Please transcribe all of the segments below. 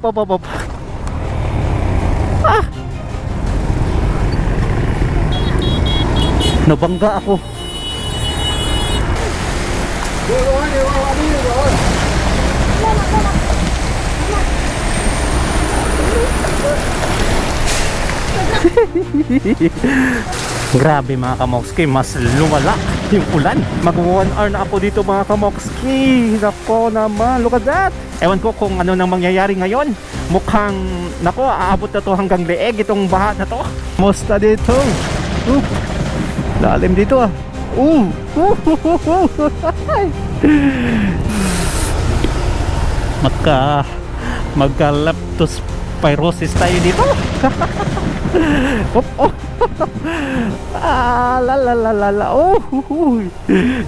Pop. Ah! Nabangga ako. Grabe mga kamokski, mas lumala yung ulan. Mag 1 hour na ako dito mga kamokski. Nako naman, look at that. Ewan ko kung ano nang mangyayari ngayon. Mukhang, nako, aabot na to hanggang leeg itong baha na to. Musta dito? Lalim dito ah. Magka-leptospirosis tayo dito.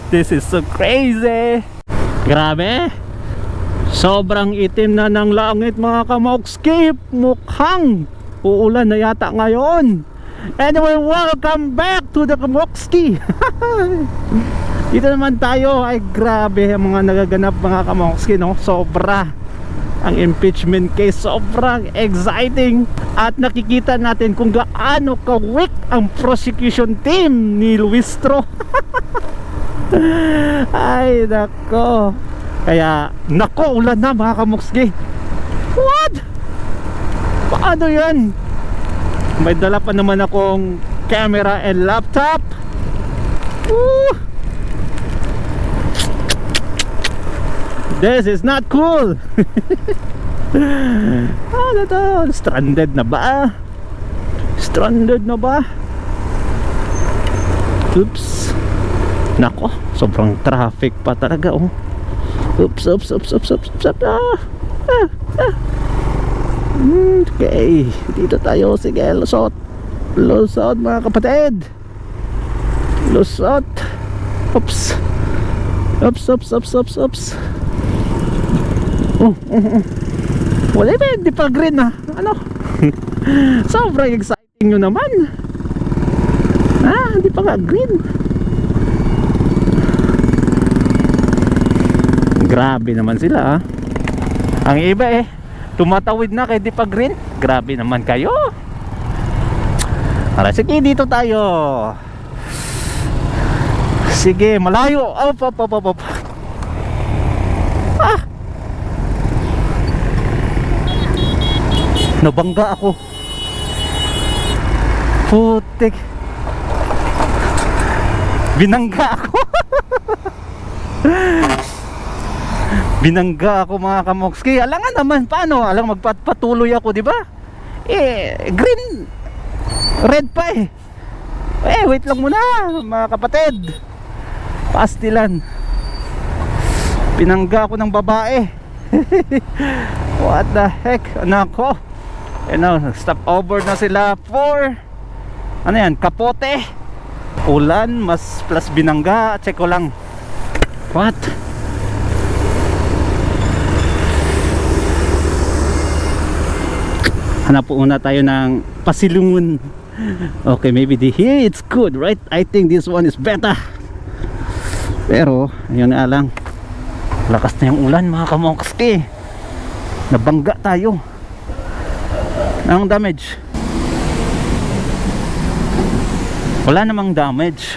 This is so crazy. Grabe. Sobrang itim na ng langit mga kamokski. Mukhang uulan na yata ngayon. Anyway, welcome back to the Kamokski. Dito naman tayo. Ay grabe ang mga nagaganap mga kamokski, no? Sobra. Ang impeachment case sobrang exciting. At nakikita natin kung gaano ka-weak ang prosecution team ni Luistro. Ay nako. Kaya nako, ulan na mga kamokski. What? Paano yan? May dala pa naman akong camera and laptop. This is not cool. Ano to? Stranded na ba? Stranded na ba? Oops. Nako, sobrang traffic pa talaga oh. Oops. Okay, dito tayo. Sige, lusot mga kapatid. Lusot. Oops. Wala ba, hindi pa green na. Ano? Sobrang exciting nyo naman. Hindi pa nga green. Grabe naman sila Ang iba tumatawid na kay di pa green. Grabe naman kayo. Alright, sige, dito tayo. Sige, malayo. Op. Nabangga ako. Putik. Binangga ako. Binangga ako mga kamokski. Alangan naman paano? Alang magpatuloy ako, di ba? Green. Red pa wait lang muna mga kapatid. Pastilan. Binangga ako ng babae. What the heck? Nako. Stop over na sila for ano yan? Kapote. Ulan mas plus binangga. Check ko lang. What? Hanap po una tayo ng pasilungon. Okay, maybe here it's good, right? I think this one is better. Pero, ayun na lang. Lakas na yung ulan mga kamokski. Nabangga tayo. Anong damage? Wala namang damage.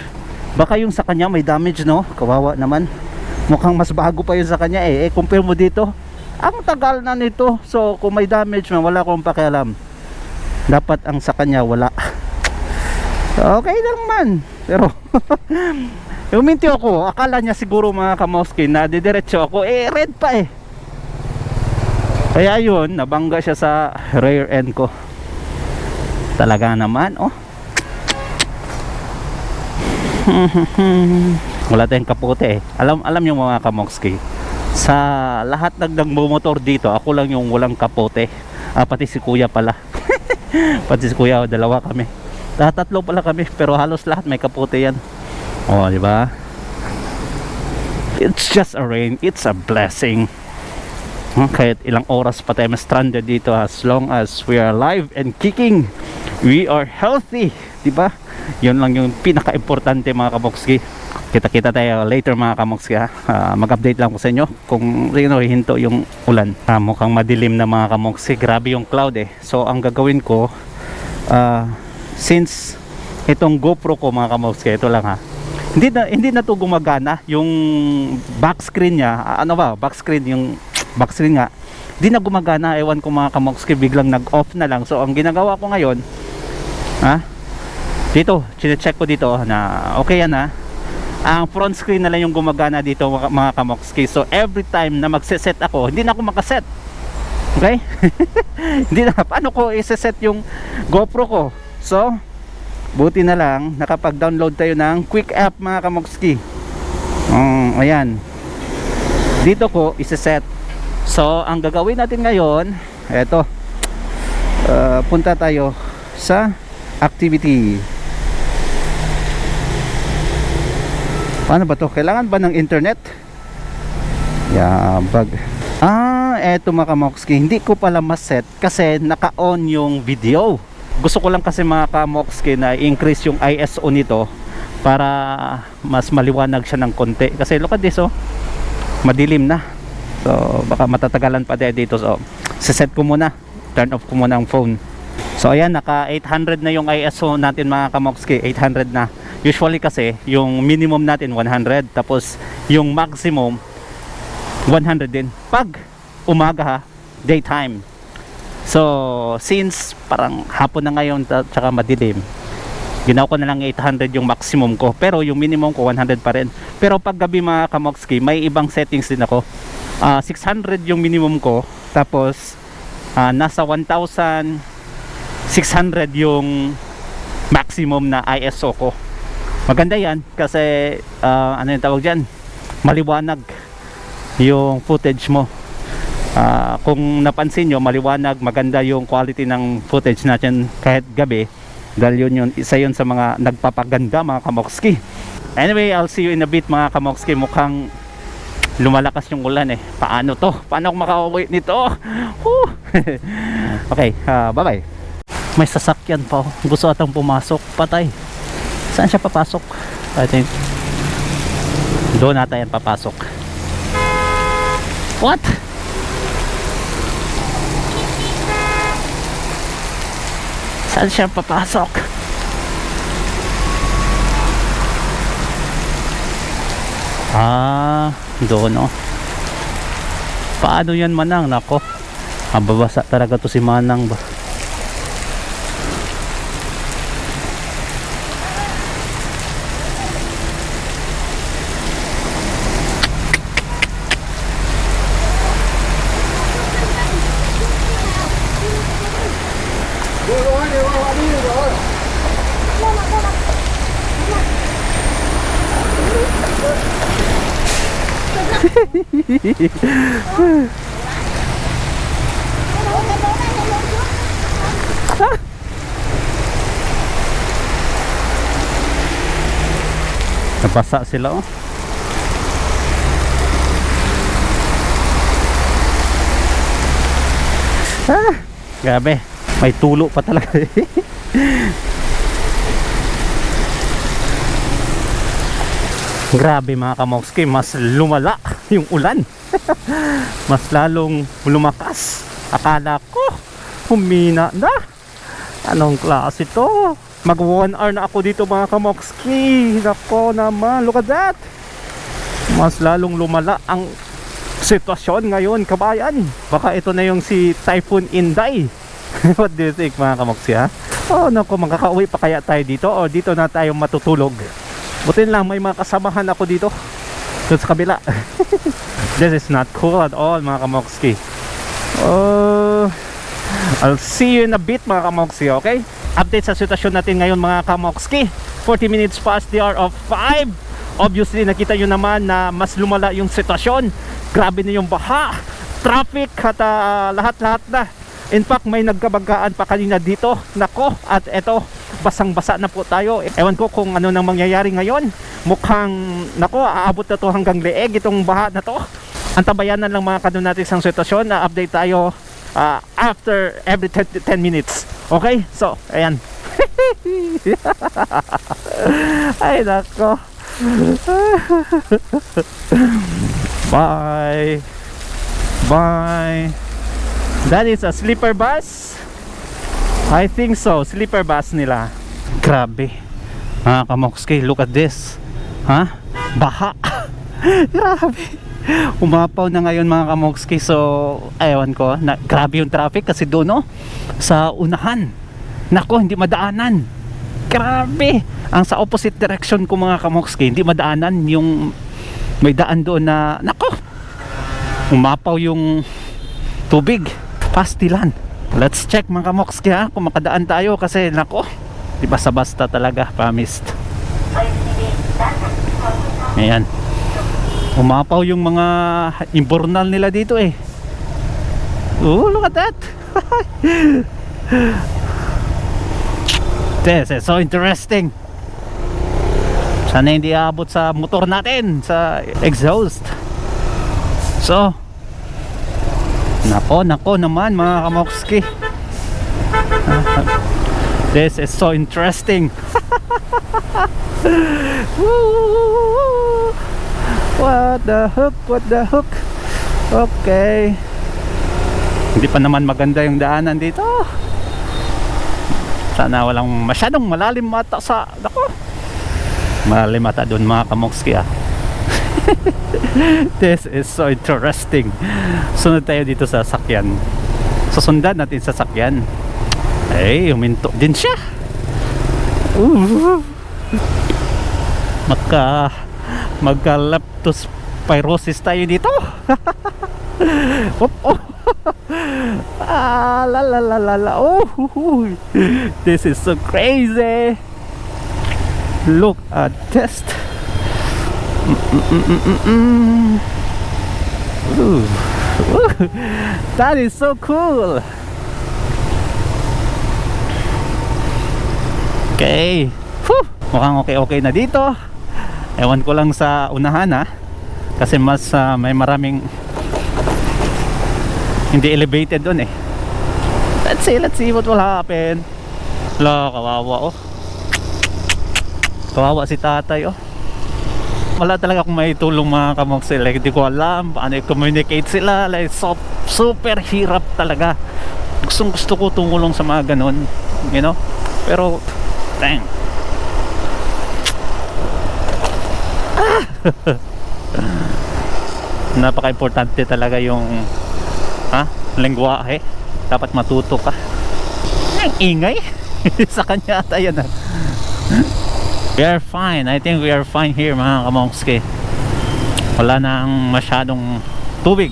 Baka yung sa kanya may damage, no? Kawawa naman. Mukhang mas bago pa yun sa kanya compare mo dito. Ang tagal na nito. So kung may damage man, wala akong pakialam. Dapat ang sa kanya wala. Okay lang man. Pero uminti ako. Akala niya siguro mga kamokski na didiretso ako. Red pa Kaya yun, nabangga siya sa rear end ko. Talaga naman wala tayong kapote Alam yung mga kamokski, sa lahat nagmomotor dito, ako lang yung walang kapote. Pati si kuya pala. Pati si kuya, dalawa kami. Tatlo pala kami, pero halos lahat may kapote yan. Di ba? It's just a rain, it's a blessing. Kahit ilang oras pa tayo stranded dito, as long as we are alive and kicking, we are healthy, di ba? Yun lang yung pinaka-importante mga kamokski. Kita-kita tayo later mga kamokski ha. Mag-update lang ko sa inyo kung hihinto yung ulan. Mukhang madilim na mga kamokski. Grabe yung cloud eh. So ang gagawin ko, since itong GoPro ko mga kamokski, ito lang ha, hindi na to gumagana yung back screen niya. Back screen nga hindi na gumagana. Ewan ko mga kamokski, biglang nag-off na lang. So ang ginagawa ko ngayon, dito chine-check ko dito na okay yan ha. Ang front screen na lang yung gumagana dito mga kamokski. So every time na magse-set ako, hindi na ako makaset. Okay? Hindi na. Paano ko i-set yung GoPro ko? So buti na lang nakapag-download tayo ng quick app mga kamokski. Ayan, dito ko i-set. So ang gagawin natin ngayon, eto, punta tayo sa activity. Paano ba to? Kailangan ba ng internet? Eto mga kamokski, hindi ko pala ma-set kasi naka-on yung video. Gusto ko lang kasi mga kamokski na i-increase yung ISO nito para mas maliwanag siya ng konti. Kasi look at this, madilim na. So baka matatagalan pa dito. So set ko muna, turn off ko muna ang phone. So ayan, naka 800 na yung ISO natin mga kamokski. 800 na. Usually kasi yung minimum natin 100, tapos yung maximum 100 din pag umaga daytime. So since parang hapon na ngayon tsaka madilim, ginawa ko na lang 800 yung maximum ko, pero yung minimum ko 100 pa rin. Pero pag gabi mga kamokski, may ibang settings din ako. 600 yung minimum ko, tapos nasa 1,600 yung maximum na ISO ko. Maganda yan kasi ano yung tawag dyan, maliwanag yung footage mo. Kung napansin nyo, maliwanag, maganda yung quality ng footage natin kahit gabi, dahil yun isa yun sa mga nagpapaganda mga kamokski. Anyway, I'll see you in a bit mga kamokski. Mukhang lumalakas yung ulan eh. Paano ako makauwi nito? Okay, bye bye. May sasakyan pa, gusto atang pumasok. Patay. Saan siya papasok? I think doon nata yan papasok. What? Saan siya papasok? Doon Paano yan Manang? Nako, mababasa talaga to si Manang ba? Napasa sila grabe, may tulo pa talaga. Grabe mga kamokski, mas lumala yung ulan. Mas lalong lumakas. Akala ko humina na. Anong klase to? Mag 1 hour na ako dito mga kamokski. Nako naman, look at that. Mas lalong lumala ang sitwasyon ngayon, kabayan. Baka ito na yung si Typhoon Inday. What do you think mga kamokski ha? Nako, magkakauwi pa kaya tayo dito o dito na tayo matutulog? Butin lang may mga kasamahan ako dito doon sa kabila. This is not cool at all mga kamokski. I'll see you in a bit mga kamokski, okay? Update sa sitwasyon natin ngayon mga kamokski. 40 minutes past the hour of 5. Obviously nakita nyo naman na mas lumala yung sitwasyon. Grabe na yung baha, traffic at lahat-lahat na. In fact may nagkabanggaan pa kanina dito. Nako, at eto, basang-basa na po tayo. Ewan ko kung ano nang mangyayari ngayon. Mukhang, nako, aabot na to hanggang leeg itong baha na to. Antabayanan lang mga kanun natin isang sitwasyon na update tayo after every 10 minutes. Okay? So, ayan. Ay nako, Bye. Bye. That is a sleeper bus? I think so. Sleeper bus nila. Grabe. Mga kamokski, look at this. Ha? Baha. Grabe. Umapaw na ngayon mga kamokski. So, ewan ko. Grabe yung traffic kasi doon, no? Sa unahan. Nako, hindi madaanan. Grabe. Ang sa opposite direction ko mga kamokski, hindi madaanan. Yung may daan doon na, nako, umapaw yung tubig. Pastilan. Let's check mga kamokski ha, kung makadaan tayo kasi nako, di basta-basta talaga, promised. Ayan. Umapaw yung mga imbornal nila dito eh. Oh, look at that. This is so interesting. Sana hindi aabot sa motor natin, sa exhaust. So, nako naman mga kamokski. This is so interesting. What the hook? Okay. Hindi pa naman maganda yung daanan dito. Sana walang masyadong malalim mata sa, nako, malalim mata doon mga kamokski ah. This is so interesting. Sunod tayo dito sa sakyan. Susundan natin sa sakyan. Ay, huminto din siya. Magka leptospirosis tayo dito. This is so crazy. Look at this. That is so cool. Okay. Mukhang okay na dito. Ewan ko lang sa unahan ha, kasi mas may maraming hindi elevated doon eh. Let's see what will happen. Kawawa oh. Kawawa si tatay oh. Wala talaga akong may tulong mga kamoksil. Like, hindi ko alam paano i-communicate sila. Like, super hirap talaga. Gusto ko tumulong sa mga ganun, you know, pero dang. Napaka-importante talaga yung lengguwahe. Dapat matuto ka. Ang ingay sa kanya ata yan ah. We are fine. I think we are fine here mga kamokski. Wala nang masyadong tubig.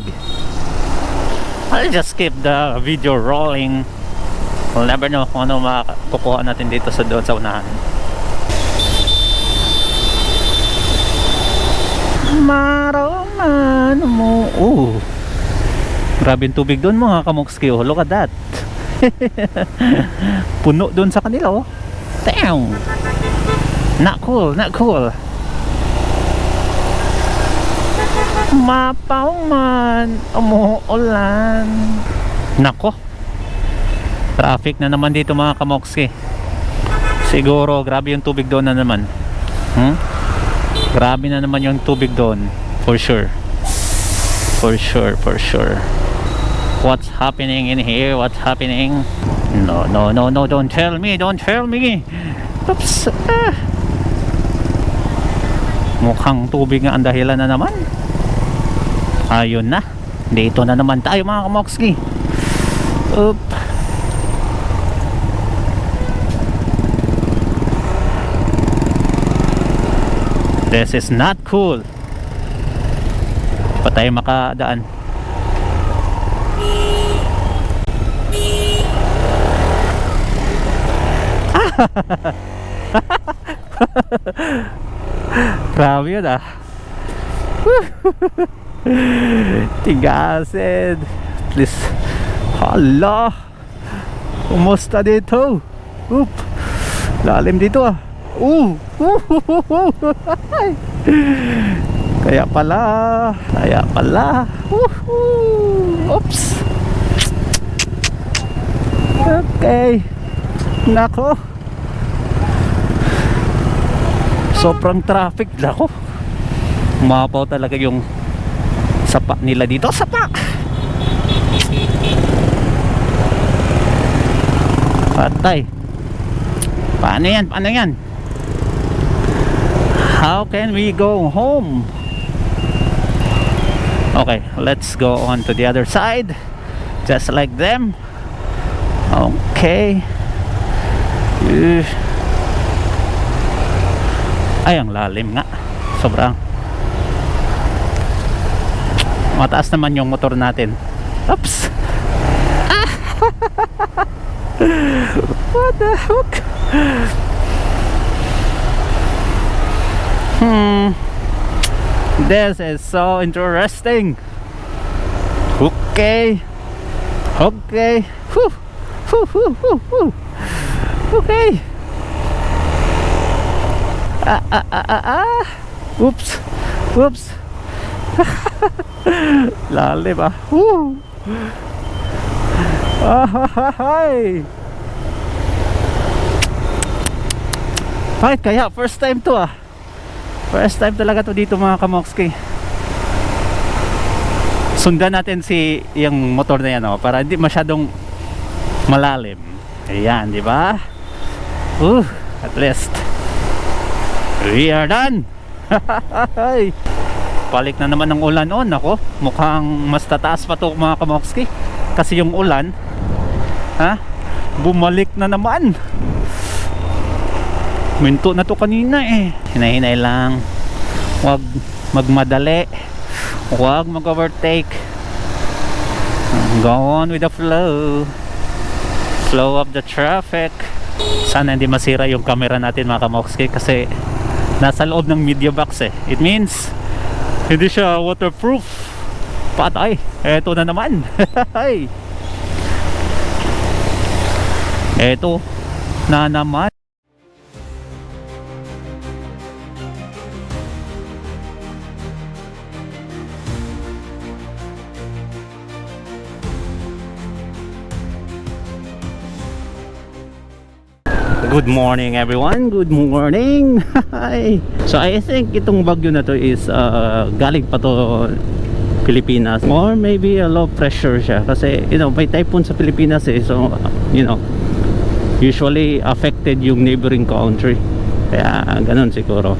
I'll just keep the video rolling. We'll never know kung ano makukuha natin dito sa doon sa unahan. Maraman mo. Grabe yung tubig doon mga kamokski. Look at that. Puno doon sa kanila oh. Damn. Not cool. Mapaw man, umuulan. Nako, traffic na naman dito mga kamokski. Siguro grabe yung tubig doon na naman. Grabe na naman yung tubig doon. For sure. What's happening in here? What's happening? No, don't tell me. Oops. Mukhang tubig nga ang dahilan na naman. Ayun na. Dito na naman tayo mga kamokski. Oop. This is not cool. Pa tayo makadaan. Grabe yun ah. Tigasin. Please. Hala. Kumusta dito? Oop. Lalim dito ah. Kaya pala. Oops. Okay. Nako. Sobrang traffic. Lako, umapaw talaga yung sapa nila dito. Sapa! Patay. Paano yan? Paano yan? How can we go home? Okay, let's go on to the other side. Just like them. Okay. Ay, ang lalim nga. Sobrang. Mataas naman yung motor natin. Oops. Ah. What the heck? This is so interesting. Okay. Okay. Whew. Whew, whew, whew, whew. Okay. Oops. Oops. Lalim ah. Woo. Hi. Bakit kaya? First time to ah. First time talaga to dito mga kamokski. Sundan natin si yung motor na yan oh, para hindi masyadong malalim. Ayan, di ba? At least we are done. Balik na naman ng ulan on. Ako, mukhang mas tataas pa to mga kamokski. Kasi yung ulan, bumalik na naman. Minto na to kanina eh. Hinahinay lang. Huwag magmadali. Huwag mag-overtake. Go on with the flow. Flow of the traffic. Sana hindi masira yung camera natin mga kamokski kasi nasa loob ng media box eh. It means hindi siya waterproof. Patay. Eto na naman. Eto na naman. Good morning everyone, good morning. Hi. So I think itong bagyo na to is galing pa to Pilipinas or maybe a low pressure siya kasi you know may typhoon sa Pilipinas eh, so you know usually affected yung neighboring country kaya ganun siguro.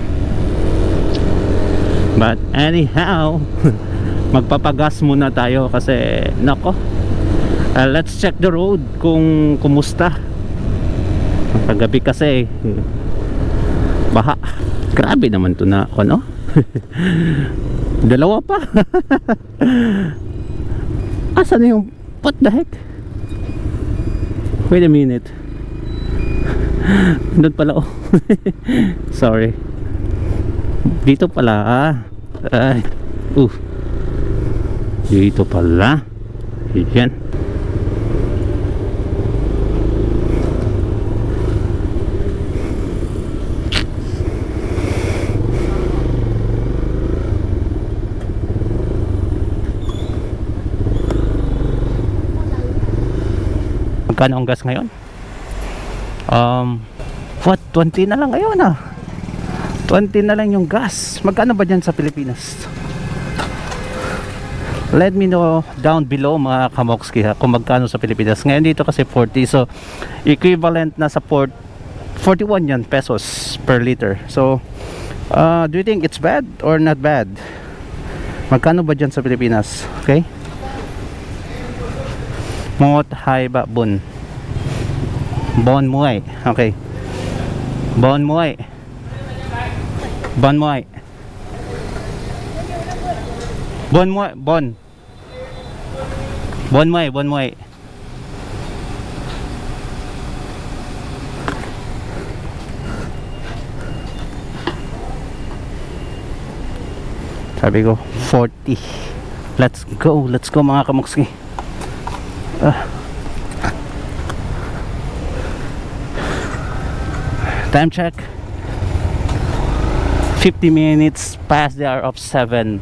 But anyhow magpapagas muna tayo kasi nako, let's check the road kung kumusta. Paggabi kasi baha. Grabe naman to na ano. Dalawa pa. Asan na yung what the heck? Wait a minute. Doon pala oh. Sorry. Dito pala ay. Dito pala. Yan. Magkano ang gas ngayon? What? 20 na lang ngayon ah. 20 na lang yung gas. Magkano ba dyan sa Pilipinas? Let me know down below mga kamokski ha, kung magkano sa Pilipinas. Ngayon dito kasi 40. So equivalent na sa 41 yan pesos per liter. So do you think it's bad or not bad? Magkano ba dyan sa Pilipinas? Okay. Mot hai ba bun bon muay. Okay, bon muay, bon muay, bon muay, bon muay, bon muay. Sabi ko 40. Let's go mga kamokski. Time check 50 minutes past the hour of 7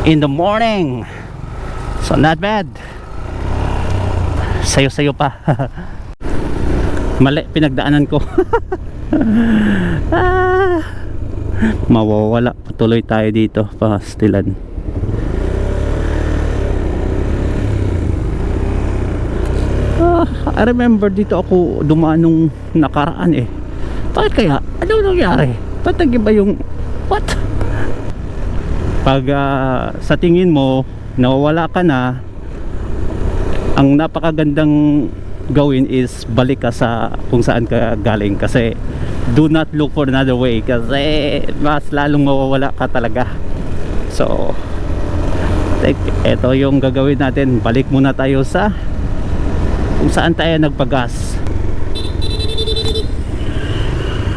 in the morning, so not bad. Sayo pa. Mali pinagdaanan ko. Mawawala. Patuloy tayo dito, Pastilan. I remember dito ako dumaan nung nakaraan eh. Bakit kaya? Ano nangyari? Ba't nag-iba yung what? Pag sa tingin mo nawawala ka na, ang napakagandang gawin is balik ka sa kung saan ka galing, kasi do not look for another way, kasi mas lalong mawawala ka talaga. So eto yung gagawin natin, balik muna tayo sa kung saan tayo nagpagas.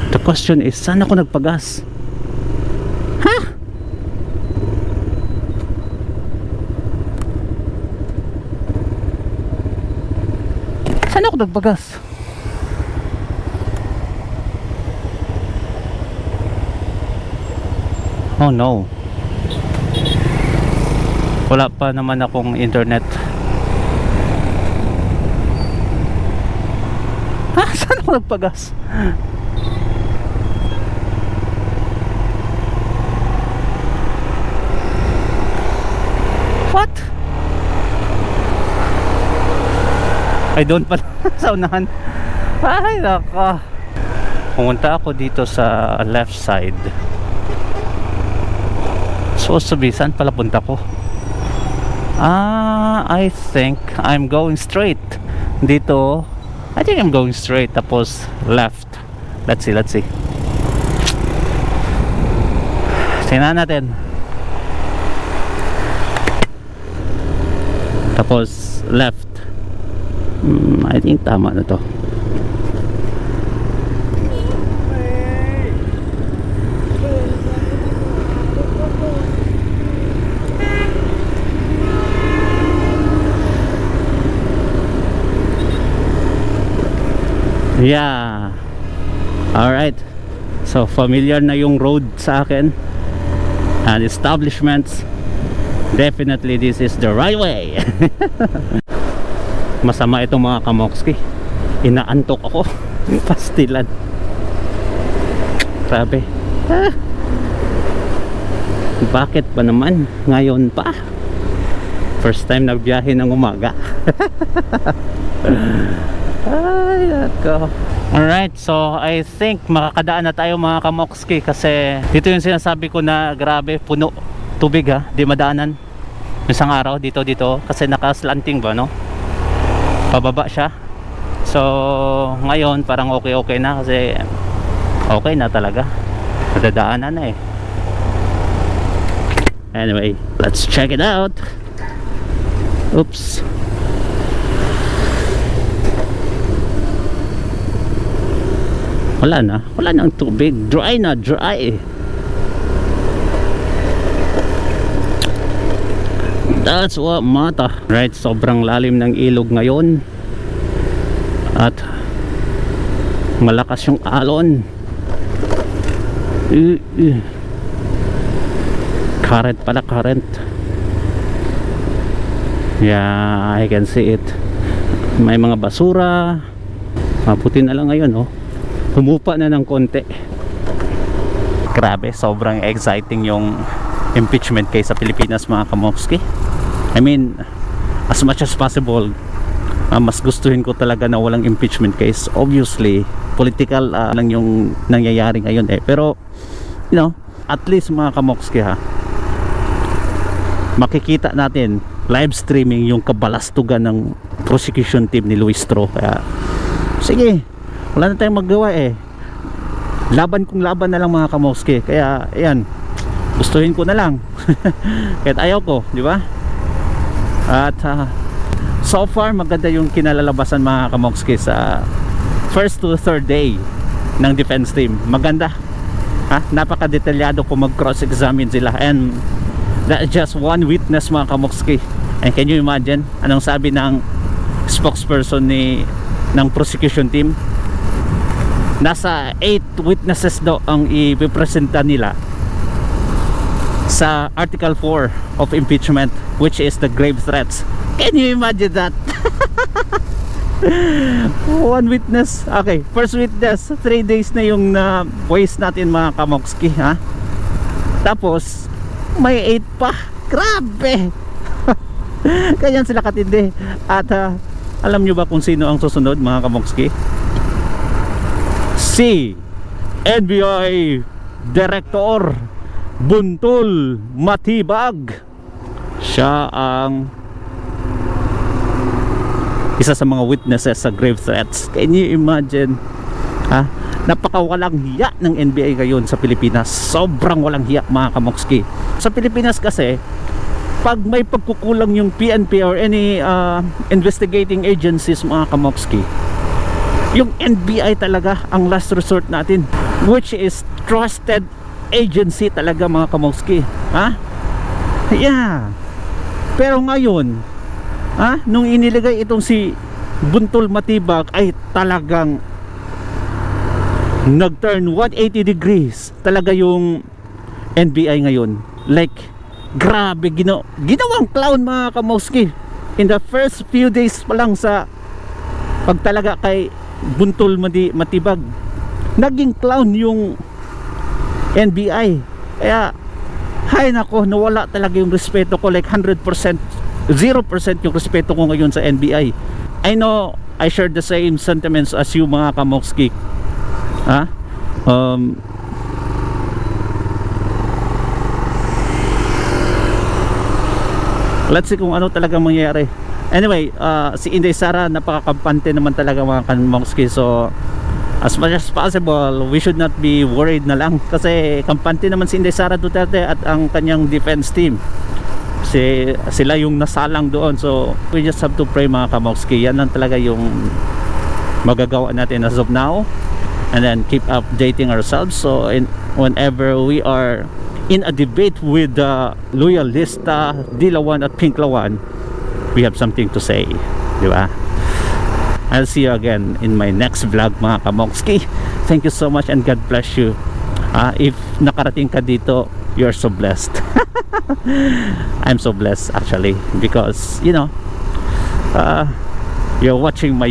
The question is, saan ako nagpagas? Ha? Saan ako nagpagas? Oh no, wala pa naman akong internet. Ha? Saan ako nagpagas? What? I don't pala sa unahan. Ay naka, pumunta ako dito sa left side. So sabi, saan pala punta ko? I think I'm going straight dito. I think I'm going straight, tapos left. Let's see. Tingnan natin. Tapos left. I think tama na to. Yeah. Alright. So familiar na yung road sa akin and establishments. Definitely this is the right way. Masama itong mga kamokski. Inaantok ako. Pastilan. Grabe. Bakit pa naman ngayon pa? First time nagbiyahe ng umaga. Ay, ako. Alright, so I think makakadaan na tayo mga kamokski, kasi dito yung sinasabi ko na grabe, puno tubig ha, di madaanan. Isang araw dito kasi nakaslanting ba, no? Pababa siya. So ngayon parang okay na, kasi okay na talaga, nadadaanan na eh. Anyway, let's check it out. Oops. Wala na ang tubig. Dry na, dry. That's what matter. Right, sobrang lalim ng ilog ngayon. At malakas yung alon. Current pala, current. Yeah, I can see it. May mga basura. Maputi na lang ngayon, oh. Humupa na ng konti. Grabe, sobrang exciting yung impeachment case sa Pilipinas mga kamokski. I mean, as much as possible, mas gustuhin ko talaga na walang impeachment case. Obviously, political lang yung nangyayari ngayon eh. Pero, you know, at least mga kamokski ha, makikita natin live streaming yung kabalastugan ng prosecution team ni Luis Tro. Kaya, sige, wala na tayong maggawa eh. Laban kung laban na lang mga kamokski. Kaya ayan, gustuhin ko na lang. Kahit ayaw ko, di ba? At so far maganda yung kinalalabasan mga kamokski sa first to third day ng defense team. Maganda ha? Napaka-detalyado kung mag-cross-examine sila. And that's just one witness mga kamokski. And can you imagine anong sabi ng spokesperson ng prosecution team? Nasa 8 witnesses daw ang ipipresenta nila sa Article 4 of impeachment, which is the grave threats. Can you imagine that? One witness. Okay, first witness. 3 days na yung waste natin mga kamokski, ha? Tapos may 8 pa. Grabe. Ganyan sila katindi. At alam nyo ba kung sino ang susunod mga kamokski? Si NBI Director Buntol Matibag. Siya ang isa sa mga witnesses sa grave threats. Can you imagine? Ha? Napakawalang hiya ng NBI ngayon sa Pilipinas. Sobrang walang hiya mga kamokski. Sa Pilipinas kasi, pag may pagkukulang yung PNP or any investigating agencies mga kamokski, yung NBI talaga ang last resort natin, which is trusted agency talaga mga kamokski. Ha? Yeah. Pero ngayon, nung iniligay itong si Buntol Matibag, ay talagang nag-turn 180 degrees talaga yung NBI ngayon. Like, grabe, ginawang clown mga kamokski. In the first few days pa lang sa pagtalaga kay Buntol Matibag, naging clown yung NBI. Kaya, hay nako, nawala talaga yung respeto ko. Like 100%, 0% yung respeto ko ngayon sa NBI. I know I share the same sentiments as you mga kamokski. Ha? Let's see kung ano talaga mangyayari. Anyway, si Inday Sara napakakampante naman talaga mga kamokski. So as much as possible, we should not be worried na lang, kasi kampante naman si Inday Sara Duterte at ang kanyang defense team. Sila yung nasalang doon. So we just have to pray mga kamokski. Yan lang talaga yung magagawa natin as of now, and then keep updating ourselves. So whenever we are in a debate with Loyalista, Dilawan at Pinklawan, we have something to say, di ba? I'll see you again in my next vlog mga kamokski. Thank you so much and God bless you. If nakarating ka dito, you're so blessed. I'm so blessed actually, because you know, you're watching my